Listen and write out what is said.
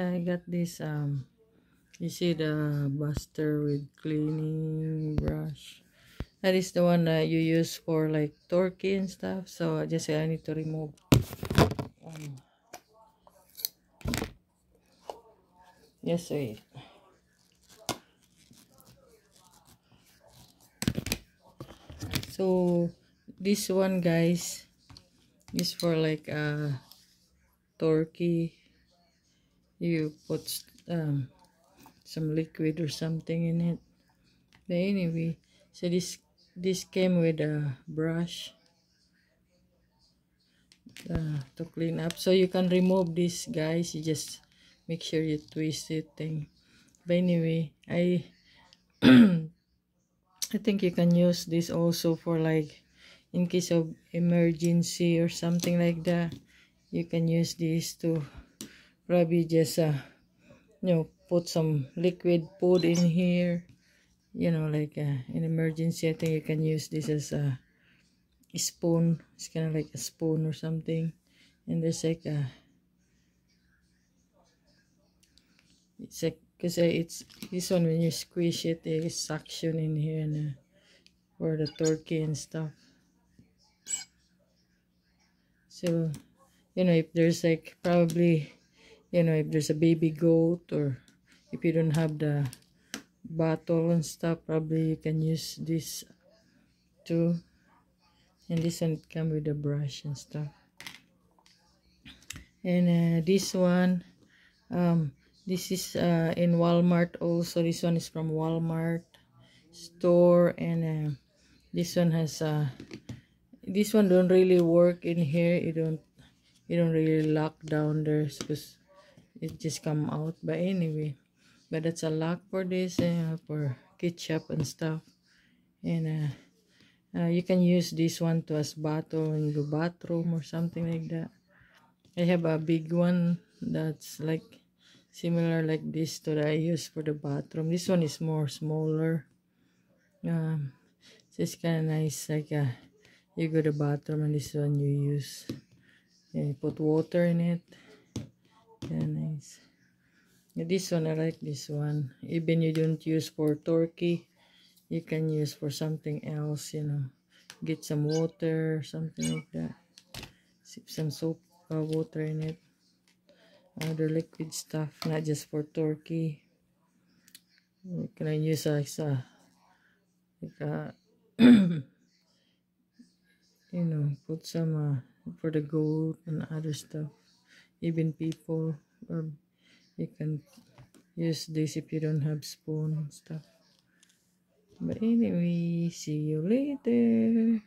I got this you see the buster with cleaning brush. That is the one that you use for like turkey and stuff. So I just say I need to remove um yes wait. So this one guys is for like turkey. You put some liquid or something in it. But anyway, so this came with a brush to clean up, so you can remove this guys. You just make sure you twist it thing. But anyway, I think you can use this also for like in case of emergency or something like that. You can use this to probably just put some liquid food in here, like in emergency. I think you can use this as a spoon. It's kind of like a spoon or something. And there's like a it's like because it's this one, when you squish it, there is suction in here, and for the turkey and stuff. So if there's like probably if there's a baby goat, or if you don't have the bottle and stuff, probably you can use this too. And this one come with a brush and stuff. And this one this is in Walmart also. This one is from Walmart store. And this one has this one don't really work in here. You don't really lock down there because it just come out. But anyway, but that's a lock for this, for ketchup and stuff. And you can use this one to as bottle in the bathroom or something like that. I have a big one that's like similar like this to that I use for the bathroom. This one is more smaller. So it's kind of nice. Like you go to the bathroom, and this one you use. And you put water in it. Yeah, nice. Yeah, this one, I like this one. Even you don't use for turkey, you can use for something else. Get some water, something like that. Sip some soap, water in it. Other liquid stuff, not just for turkey. You can use put some for the goat and other stuff. Even people, or you can use this if you don't have spoon and stuff. But anyway, see you later.